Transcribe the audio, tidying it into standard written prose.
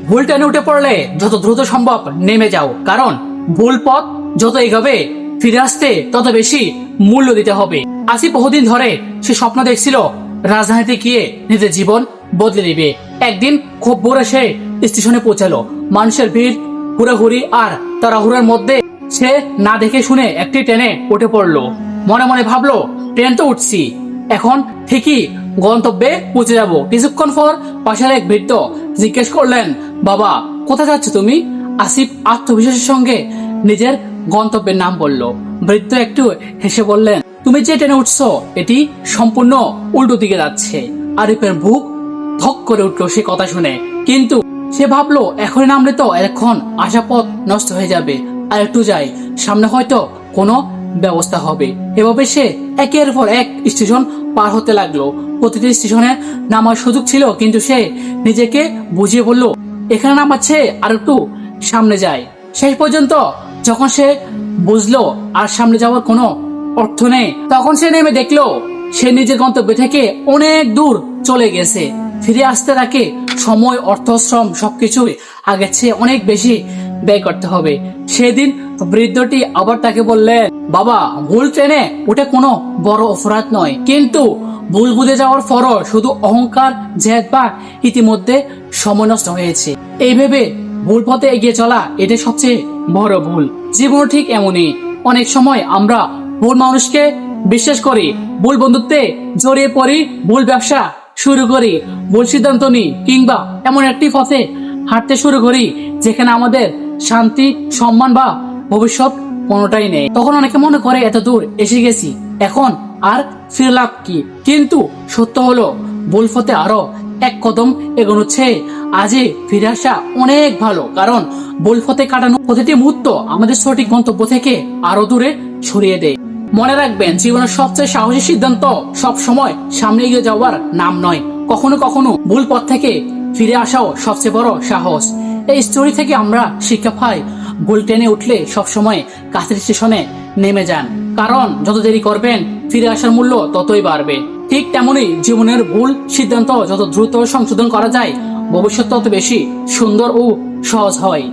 ভুল টেনে উঠে পড়লে যত দ্রুত সম্ভব নেমে যাও, কারণ ভুল পথ যত এগোবে ফিরে আসতে তত বেশি মূল্য দিতে হবে। আসিফ বহুদিন ধরে সে স্বপ্ন দেখছিল রাজধানীতে গিয়ে নিজের জীবন বদলে দিবে। একদিন খুব ভোরে সে স্টেশনে পৌঁছালো। মানুষের ভিড়, হুড়োহুড়ি আর তাড়াহুড়োর মধ্যে সে না দেখে শুনে একটি ট্রেনে উঠে পড়লো। মনে মনে ভাবলো, ট্রেন তো উঠছি, এখন ঠিকই গন্তব্যে পৌঁছে যাব। কিছুক্ষণ পর পাশের এক বৃদ্ধ জিজ্ঞেস করলেন, বাবা কোথায় যাচ্ছ তুমি? আসিফ আত্মবিশ্বাসের সঙ্গে নিজের গন্তব্যের নাম বলল। বৃদ্ধ একটু হেসে বললেন, তুমি যে ট্রেনে উঠছো এটি সম্পূর্ণ উল্টো দিকে যাচ্ছে। আরিফের বুক ধক করে উঠলো সে কথা শুনে, কিন্তু সে ভাবলো এখনই নামলে তো এখন আসা পথ নষ্ট হয়ে যাবে, আর একটু যাই, সামনে হয়তো কোনো ব্যবস্থা হবে। এভাবে সে একের পর এক স্টেশন পার হতে লাগলো। প্রতিটি স্টেশনে নামার সুযোগ ছিল, কিন্তু সে নিজেকে বুঝিয়ে বলল এখানে নামাচ্ছে, আর একটু সামনে যায়। শেষ পর্যন্ত যখন সে বুঝলো আর সামনে যাওয়ার কোনো অর্থ নেই, তখন সে নেমে দেখলো সে নিজের গন্তব্য থেকে অনেক দূর চলে গেছে। ফিরে আসতে তাকে সময়, অর্থ, শ্রম সবকিছুই আগের চেয়ে অনেক বেশি ব্যয় করতে হবে। সেদিন বৃদ্ধটি আবার তাকে বললেন, বাবা ভুল ট্রেনে ওটা কোনো বড় অপরাধ নয়, কিন্তু ভুল বুঝে যাওয়ার পরও শুধু অহংকার, জেদ বা ইতিমধ্যে সময় নষ্ট হয়েছে। এই ভেবে ভুল পথে এগিয়ে চলা এটা সবচেয়ে বড় ভুল। জীবন ঠিক এমনই, অনেক সময় আমরা ভুল মানুষকে বিশ্বাস করি, ভুল বন্ধুত্বে জড়িয়ে পড়ি, ভুল ব্যবসা শুরু করি, ভুল সিদ্ধান্ত নিই, কিংবা এমন একটি পথে হাঁটতে শুরু করি যেখানে আমাদের শান্তি, সম্মান বা ভবিষ্যৎ কোনোটাই নেই। তখন অনেকে মনে করে এত দূর এসে গেছি, এখন আর ফিরে লাভ কি? কিন্তু সত্য হলো ভুল পথে আরো এক কদম এগোনো চেয়ে আজই ফিরে আসা অনেক ভালো, কারণ ভুল পথে কাটানো প্রতিটি মুহূর্ত আমাদের সঠিক গন্তব্য থেকে আরো দূরে সরিয়ে দেয়। মনে রাখবেন, জীবনের সবচেয়ে সাহসী সিদ্ধান্ত সব সময় সামনে এগিয়ে যাওয়ার নাম নয়, কখনো কখনো ভুল পথ থেকে ফিরে আসাও সবচেয়ে বড় সাহস। এই স্টোরি থেকে আমরা শিক্ষা পাই, ভুল ট্রেনে উঠলে সবসময় কাছের স্টেশনে নেমে যান, কারণ যত দেরি করবেন ফিরে আসার মূল্য ততই বাড়বে। ঠিক তেমনই জীবনের ভুল সিদ্ধান্ত যত দ্রুত সংশোধন করা যায়, ভবিষ্যৎ তত বেশি সুন্দর ও সহজ হয়।